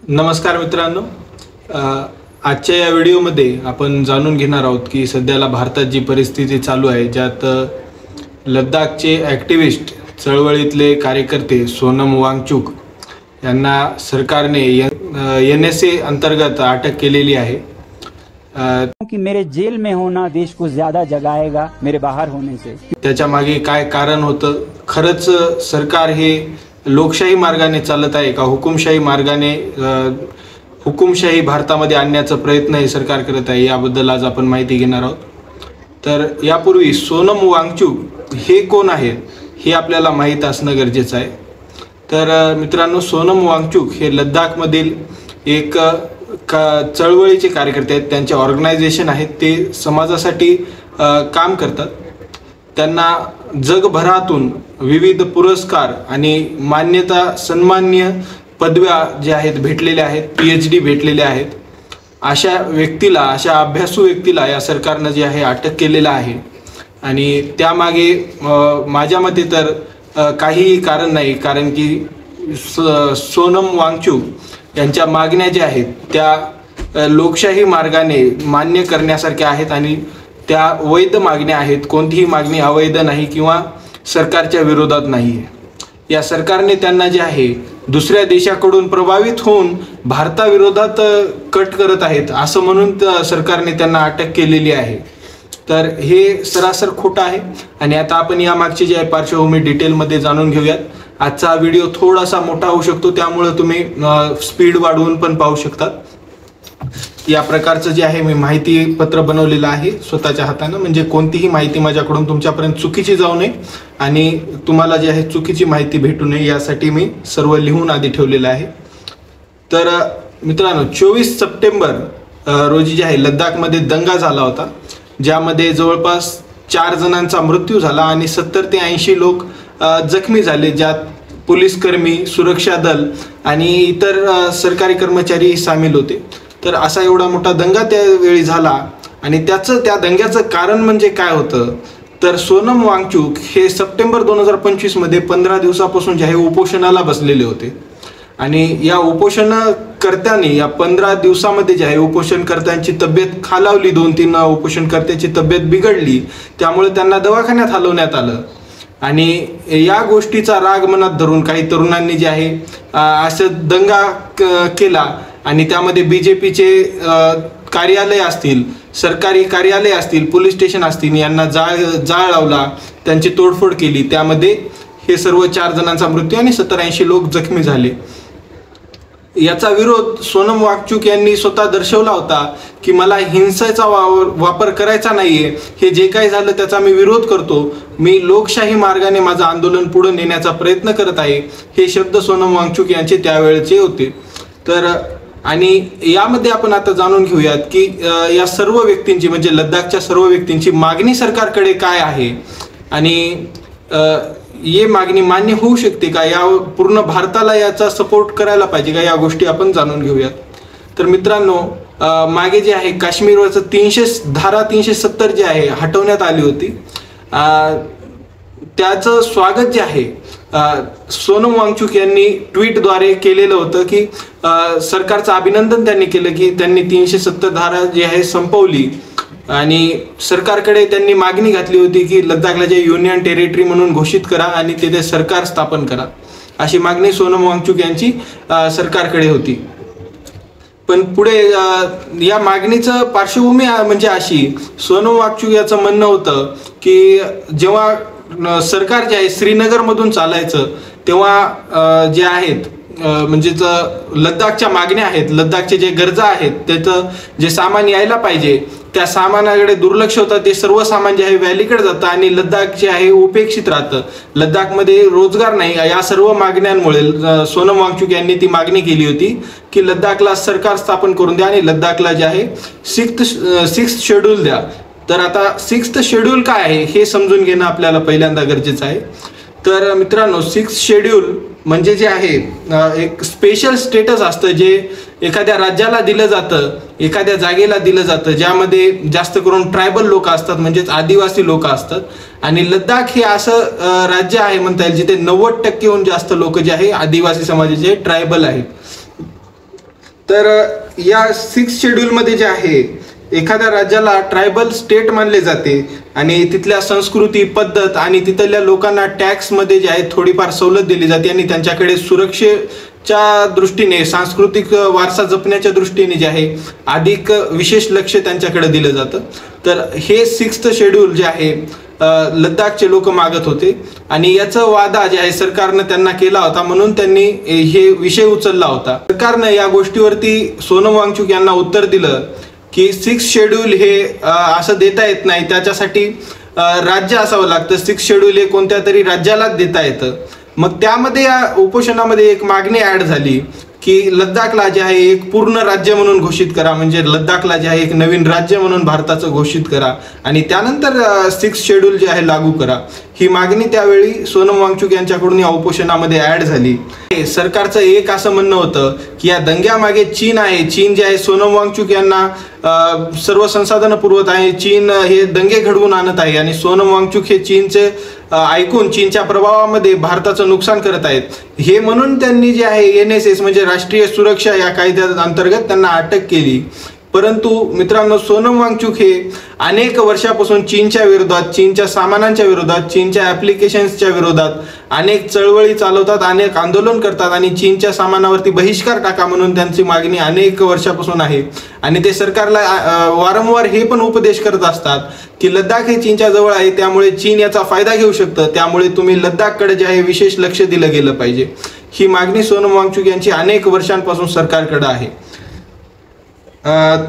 नमस्कार मित्रांनो, आजच्या या व्हिडिओमध्ये आपण जाणून घेणार आहोत की सध्याला भारतात जी परिस्थिती चालू आहे, ज्यात लद्दाखचे ॲक्टिव्हिस्ट चळवळीतले कार्यकर्ते सोनम वांगचुक यांना सरकारने NSA अंतर्गत अटक केलेली आहे। कि मेरे जेल में होना देश को ज्यादा जगाएगा मेरे बाहर होने से। त्याच्या मागे काय कारण होतं? खरंच सरकार हे लोकशाही मार्गाने चालत आहे का हुकुमशाही मार्गाने हुकुमशाही भारतामध्ये आणण्याचा प्रयत्न हे सरकार करत आहे, याबद्दल आज आपण माहिती घेणार आहोत। तर यापूर्वी सोनम वांगचुक हे कोण आहेत हे आपल्याला माहीत असणं गरजेचं आहे। तर मित्रांनो, सोनम वांगचुक हे लद्दाखमधील एक चळवळीचे कार्यकर्ते आहेत। त्यांचे ऑर्गनायझेशन आहेत, ते समाजासाठी काम करतात। त्यांना जगभरातून विविध पुरस्कार आणि मान्यता सन्मान्य पदव्या जे आहेत भेटलेल्या आहेत, PhD भेटलेल्या आहेत। अशा व्यक्तीला, अशा अभ्यासू व्यक्तीला या सरकारनं जे आहे अटक केलेलं आहे आणि त्यामागे माझ्या मते तर काहीही कारण नाही, कारण की सोनम वांगचुक यांच्या मागण्या ज्या आहेत त्या लोकशाही मार्गाने मान्य करण्यासारख्या आहेत आणि त्या वैध मागण्या आहेत। कोणतीही मागणी अवैध नाही किंवा सरकारच्या विरोधात नाही आहे। या सरकारने त्यांना जे आहे दुसऱ्या देशाकडून प्रभावित होऊन भारताविरोधात कट करत आहेत असं म्हणून सरकारने त्यांना अटक केलेली आहे। तर हे सरासर खोटं आहे आणि आता आपण यामागची जी आहे पार्श्वभूमी डिटेलमध्ये जाणून घेऊयात। आजचा व्हिडिओ थोडासा मोठा होऊ शकतो, त्यामुळे तुम्ही स्पीड वाढवून पण पाहू शकतात। या प्रकारचं जे आहे मी माहिती पत्र बनवलेलं आहे स्वतःच्या हाताने, म्हणजे कोणतीही माहिती माझ्याकडून तुमच्यापर्यंत चुकीची जाऊ नये आणि तुम्हाला जे आहे चुकीची माहिती भेटू नये यासाठी मी सर्व लिहून आधी ठेवलेलं आहे। तर मित्रांनो, 24 सप्टेंबर रोजी जे आहे लद्दाखमध्ये दंगा झाला होता, ज्यामध्ये जवळपास 4 जणांचा मृत्यू झाला आणि 70 ते 80 लोक जखमी झाले, ज्यात पोलीसकर्मी, सुरक्षा दल आणि इतर सरकारी कर्मचारी सामील होते। तर असा एवढा मोठा दंगा त्यावेळी झाला आणि त्या दंग्याचं कारण म्हणजे काय होतं, तर सोनम वांगचुक हे सप्टेंबर 2025 मध्ये 15 दिवसापासून जे आहे उपोषणाला बसलेले होते आणि या उपोषणकर्त्यांनी या 15 दिवसामध्ये जे आहे उपोषणकर्त्यांची तब्येत खालावली, 2-3 उपोषणकर्त्याची तब्येत बिघडली, त्यामुळे त्यांना दवाखान्यात हलवण्यात आलं आणि या गोष्टीचा राग मनात धरून काही तरुणांनी जे आहे असं दंगा केला आणि त्यामध्ये BJPचे कार्यालय असतील, सरकारी कार्यालय असतील, पोलीस स्टेशन असतील यांना जाळ लावला, त्यांची तोडफोड केली। त्यामध्ये हे सर्व 4 जणांचा मृत्यू आणि 70-80 लोक जखमी झाले। याचा विरोध सोनम वांगचुक यांनी स्वतः दर्शवला होता की मला हिंसेचा वापर करायचा नाहीये, हे जे काही झालं त्याचा मी विरोध करतो, मी लोकशाही मार्गाने माझं आंदोलन पुढे नेण्याचा प्रयत्न करत आहे, हे शब्द सोनम वांगचुक यांचे त्यावेळेचे होते। तर आणि यामध्ये आपण आता जाणून घेऊयात की या सर्व व्यक्तींची, म्हणजे लद्दाखच्या सर्व व्यक्तींची मागणी सरकारकडे काय आहे आणि ये मागणी मान्य होऊ शकते का, या पूर्ण भारताला याचा सपोर्ट करायला पाहिजे का, या गोष्टी आपण जाणून घेऊयात। तर मित्रांनो, मागे जे आहे काश्मीरवरचं धारा 370 जे आहे हटवण्यात आली होती, त्याचं स्वागत जे आहे सोनम वांगचुक यांनी ट्विटद्वारे केलेलं होतं की सरकारचं अभिनंदन त्यांनी केलं की त्यांनी 370 धारा जी आहे संपवली आणि सरकारकडे त्यांनी मागणी घातली होती की लद्दाखला जे युनियन टेरिटरी म्हणून घोषित करा आणि तिथे सरकार स्थापन करा, अशी मागणी सोनम वांगचुक यांची सरकारकडे होती। पण पुढे या मागणीचं पार्श्वभूमी म्हणजे अशी, सोनम वांगचुक याचं म्हणणं होतं की जेव्हा सरकार जे आहे श्रीनगरमधून चालायचं तेव्हा जे आहेत म्हणजे लद्दाखच्या मागण्या आहेत, लद्दाखचे जे गरजा आहेत, त्याचं जे सामान यायला पाहिजे त्या सामानाकडे दुर्लक्ष होतं, ते सर्व सामान जे आहे व्हॅलीकडे जातं आणि लद्दाख जे आहे उपेक्षित राहतं। लद्दाखमध्ये रोजगार नाही, या सर्व मागण्यांमुळे सोनम वांगचुक यांनी ती मागणी केली होती की लद्दाखला सरकार स्थापन करून द्या आणि लद्दाखला जे आहे 6th शेड्यूल द्या। तर आता 6th शेड्यूल काय आहे हे समजून घेणं आपल्याला पहिल्यांदा गरजेचं आहे। तर मित्रांनो, 6th शेड्यूल म्हणजे जे आहे एक स्पेशल स्टेटस असतं जे एखाद्या राज्याला दिलं जातं, एखाद्या जागेला दिलं जातं, ज्यामध्ये जास्त करून ट्रायबल लोक असतात, म्हणजेच आदिवासी लोक असतात आणि लद्दाख हे असं राज्य आहे म्हणता येईल जिथे 90% जास्त लोक जे आहे आदिवासी समाजाचे ट्रायबल आहेत। तर या 6 शेड्यूलमध्ये जे आहे एखाद्या राज्याला ट्रायबल स्टेट मानले जाते आणि तिथल्या संस्कृती पद्धत आणि तिथल्या लोकांना टॅक्समध्ये जे आहे थोडीफार सवलत दिली जाते आणि त्यांच्याकडे सुरक्षेच्या दृष्टीने सांस्कृतिक वारसा जपण्याच्या दृष्टीने जे आहे अधिक विशेष लक्ष त्यांच्याकडे दिलं जातं. तर हे 6th शेड्यूल जे आहे लद्दाखचे लोक मागत होते आणि याचं वादा जे आहे सरकारनं त्यांना केला होता, म्हणून त्यांनी हे विषय उचलला होता. सरकारनं या गोष्टीवरती सोनम वांगचुक यांना उत्तर दिलं की 6 शेड्यूल हे असं देता येत नाही, त्याच्यासाठी राज्य असावं लागतं. 6 शेड्यूल हे कोणत्या तरी राज्यालाच देता येतं. मग त्यामध्ये या उपोषणामध्ये एक मागणी ऍड झाली की लद्दाखला जे आहे एक पूर्ण राज्य म्हणून घोषित करा, म्हणजे लद्दाखला जे आहे एक नवीन राज्य म्हणून भारताचं घोषित करा आणि त्यानंतर 6 शेड्यूल जे आहे लागू करा. ही मागणी त्यावेळी सोनम वांगचुक यांच्याकडून या उपोषणामध्ये ऍड झाली. सरकारचं एक असं म्हणणं होतं की या दंग्यामागे चीन आहे. चीन जे आहे सोनम वांगचुक यांना सर्व संसाधनं पुरवत आहे. चीन हे दंगे घडवून आणत आहे आणि सोनम वांगचुक हे चीनचे ऐकून चीनच्या प्रभावामध्ये भारताचं नुकसान करत आहेत. हे म्हणून त्यांनी जे आहे NSS म्हणजे राष्ट्रीय सुरक्षा या कायद्या अंतर्गत त्यांना अटक केली. परंतु मित्रांनो, सोनम वांगचुक हे अनेक वर्षापासून चीनच्या विरोधात, चीनच्या सामानांच्या विरोधात, चीनच्या ॲप्लिकेशन्सच्या विरोधात अनेक चळवळी चालवतात, अनेक आंदोलन करतात आणि चीनच्या सामानावरती बहिष्कार टाका म्हणून त्यांची मागणी अनेक वर्षापासून आहे. आणि ते सरकारला वारंवार हे पण उपदेश करत असतात की लद्दाख हे चीनच्या जवळ आहे, त्यामुळे चीन याचा फायदा घेऊ शकतं, त्यामुळे तुम्ही लद्दाखकडे जे आहे विशेष लक्ष दिलं गेलं पाहिजे. ही मागणी सोनम वांगचुक यांची अनेक वर्षांपासून सरकारकडे आहे.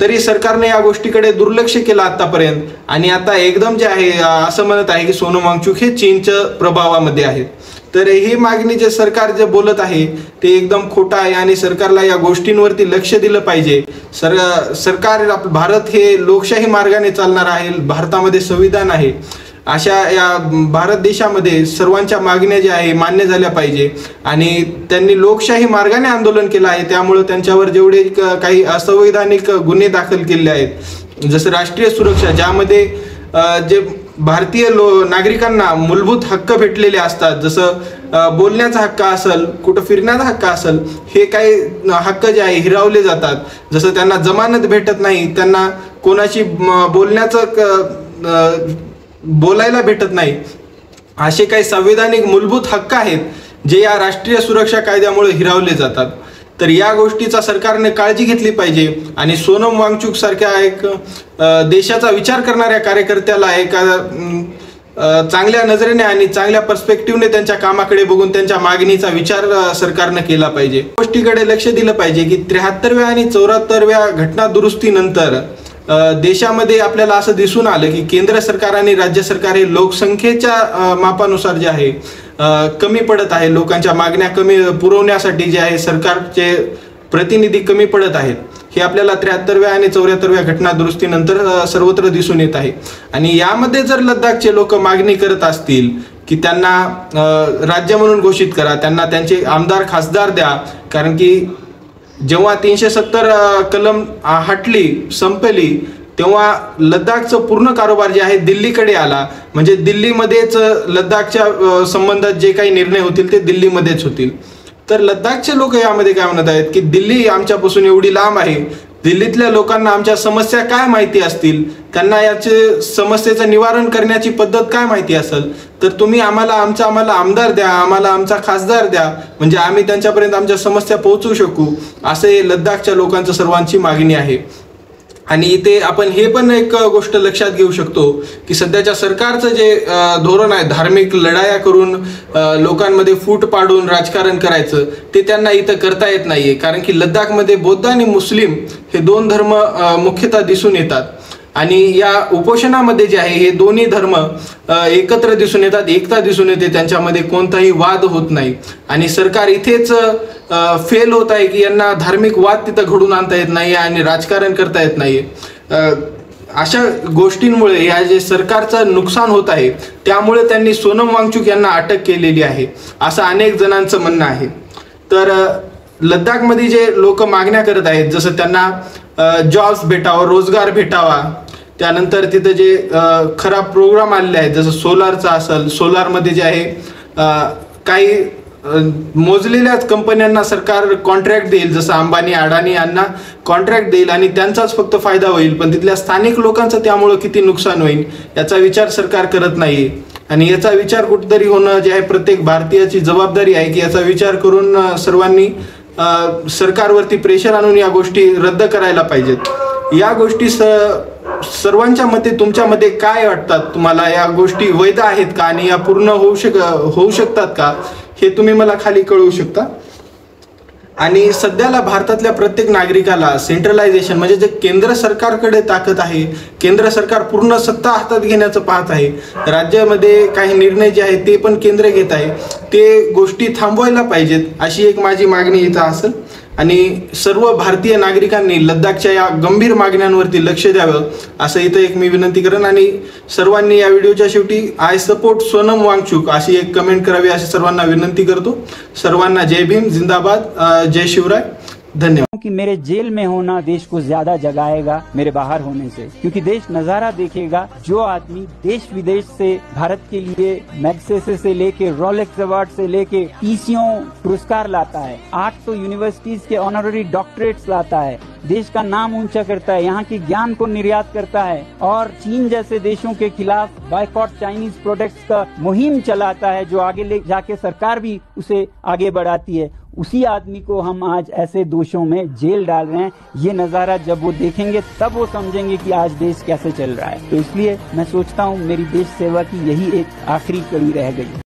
तरी सरकारने या गोष्टीकडे दुर्लक्ष केलं आतापर्यंत आणि आता एकदम जे आहे असं म्हणत आहे की सोनम वांगचुक हे चीनच्या प्रभावामध्ये आहेत. तर ही मागणी जे सरकार जे बोलत आहे ते एकदम खोटं आहे आणि सरकारला या गोष्टींवरती लक्ष दिलं पाहिजे. सरकार भारत हे लोकशाही मार्गाने चालणार आहे. भारतामध्ये संविधान आहे. अशा या भारत देशामध्ये सर्वांच्या मागण्या ज्या आहे मान्य झाल्या पाहिजे आणि त्यांनी लोकशाही मार्गाने आंदोलन केलं आहे, त्यामुळे त्यांच्यावर जेवढे काही असंवैधानिक गुन्हे दाखल केले आहेत, जसं राष्ट्रीय सुरक्षा, ज्यामध्ये जे भारतीय नागरिकांना मूलभूत हक्क भेटलेले असतात, जसं बोलण्याचा हक्क असेल, कुठं फिरण्याचा हक्क असेल, हे काही हक्क जे आहे हिरावले जातात. जसं त्यांना जमानत भेटत नाही, त्यांना कोणाशी बोलायला भेटत नाही, असे काही संवैधानिक मूलभूत हक्क आहेत जे या राष्ट्रीय सुरक्षा कायद्यामुळे हिरावले जातात. तर या गोष्टीचा सरकारने काळजी घेतली पाहिजे आणि सोनम वांगचुक सारख्या एक देशाचा विचार करणाऱ्या कार्यकर्त्याला एका चांगल्या नजरेने आणि चांगल्या पर्स्पेक्टिव्हने त्यांच्या कामाकडे बघून त्यांच्या मागणीचा विचार सरकारने केला पाहिजे. गोष्टीकडे लक्ष दिलं पाहिजे की 73व्या आणि 74व्या घटना दुरुस्तीनंतर देशामध्ये आपल्याला असं दिसून आलं की केंद्र सरकार आणि राज्य सरकार हे लोकसंख्येच्या मापानुसार जे आहे कमी पडत आहे. लोकांच्या मागण्या कमी पुरवण्यासाठी जे आहे सरकारचे प्रतिनिधी कमी पडत आहेत. हे आपल्याला 73व्या आणि 74व्या घटना दुरुस्तीनंतर सर्वत्र दिसून येत आहे. आणि यामध्ये जर लद्दाखचे लोक मागणी करत असतील की त्यांना राज्य म्हणून घोषित करा, त्यांना त्यांचे आमदार खासदार द्या, कारण की जेव्हा 370 कलम संपली तेव्हा लद्दाखचं पूर्ण कारोबार जे आहे दिल्लीकडे आला. म्हणजे दिल्लीमध्येच लद्दाखच्या संबंधात जे काही निर्णय होतील ते दिल्लीमध्येच होतील. तर लद्दाखचे लोक यामध्ये काय म्हणत आहेत की दिल्ली आमच्यापासून एवढी लांब आहे, दिल्लीतल्या लोकांना आमच्या समस्या काय माहिती असतील, त्यांना याचे समस्येचं निवारण करण्याची पद्धत काय माहिती असेल, तर तुम्ही आम्हाला आमदार द्या, आम्हाला आमचा खासदार द्या, म्हणजे आम्ही त्यांच्यापर्यंत आमच्या समस्या पोहोचवू शकू, असे लद्दाखच्या लोकांचं सर्वांची मागणी आहे. आणि इथे आपण हे पण एक गोष्ट लक्षात घेऊ शकतो की सध्याच्या सरकारचं जे धोरण आहे धार्मिक लढाया करून लोकांमध्ये फूट पाडून राजकारण करायचं, ते त्यांना इथं करता येत नाहीये. कारण की लद्दाखमध्ये बौद्ध आणि मुस्लिम हे 2 धर्म मुख्यतः दिसून येतात आणि या उपोषणामध्ये जे आहे हे दोन्ही धर्म एकत्र दिसून येतात, एकता दिसून येते, त्यांच्यामध्ये कोणताही वाद होत नाही. आणि सरकार इथेच फेल होत आहे की यांना धार्मिक वाद तिथं घडून आणता येत नाही आणि राजकारण करता येत नाही. अशा गोष्टींमुळे या जे सरकारचं नुकसान होत आहे त्यामुळे त्यांनी सोनम वांगचुक यांना अटक केलेली आहे, असं अनेक जणांचं म्हणणं आहे. तर लद्दाखमध्ये जे लोक मागण्या करत आहेत, जसं त्यांना जॉब्स भेटावा, रोजगार भेटावा, त्यानंतर तिथं जे खराब प्रोग्राम आलेले आहेत, जसं सोलारचा असेल, सोलारमध्ये जे आहे काही मोजलेल्याच कंपन्यांना सरकार कॉन्ट्रॅक्ट देईल, जसं अंबानी अडाणी यांना कॉन्ट्रॅक्ट देईल आणि त्यांचाच फक्त फायदा होईल, पण तिथल्या स्थानिक लोकांचं त्यामुळं किती नुकसान होईल याचा विचार सरकार करत नाही. आणि याचा विचार कुठेतरी होणं जे आहे प्रत्येक भारतीयाची जबाबदारी आहे की याचा विचार करून सर्वांनी सरकारवरती प्रेशर आणून या गोष्टी रद्द करायला पाहिजेत. या गोष्टी सर्वांच्या मते तुमच्या मते काय वाटतात, तुम्हाला या गोष्टी वैध आहेत का आणि या पूर्ण होऊ शकतात का, हे तुम्ही मला खाली कळवू शकता. आणि सध्याला भारतातल्या प्रत्येक नागरिकाला सेंट्रलायझेशन म्हणजे जे केंद्र सरकारकडे ताकद आहे, केंद्र सरकार पूर्ण सत्ता हातात घेण्याचं पाहत आहे, राज्यामध्ये काही निर्णय जे आहेत ते पण केंद्र घेत आहे, ते गोष्टी थांबवायला पाहिजेत अशी एक माझी मागणी इथं असेल. आणि सर्व भारतीय नागरिकांनी लडाखच्या या गंभीर मागण्यांवरती लक्ष द्यावं असं इथं एक मी विनंती करेन. आणि सर्वांनी या व्हिडिओच्या शेवटी आय सपोर्ट सोनम वांगचुक अशी एक कमेंट करावी अशी सर्वांना विनंती करतो. सर्वांना जय भीम, जिंदाबाद, जय शिवराय, धन्यवाद. कि मेरे जेल में होना देश को ज्यादा जगाएगा मेरे बाहर होने से, क्योंकि देश नजारा देखेगा जो आदमी देश विदेश से भारत के लिए मैग्सेसे से लेके रोलेक्स अवार्ड से लेके पीसीओ पुरस्कार लाता है, 8 तो यूनिवर्सिटीज के ऑनररी डॉक्टरेट्स लाता है, देश का नाम ऊंचा करता है, यहाँ के ज्ञान को निर्यात करता है और चीन जैसे देशों के खिलाफ बायकॉट चाइनीज प्रोडक्ट्स का मुहिम चलाता है, जो आगे ले जाके सरकार भी उसे आगे बढ़ाती है, उसी आदमी को हम आज ऐसे दोषों में जेल डाल रहे हैं. ये नजारा जब वो देखेंगे तब वो समझेंगे कि आज देश कैसे चल रहा है. तो इसलिए मैं सोचता हूँ मेरी देश सेवा की यही एक आखिरी कड़ी रह गई.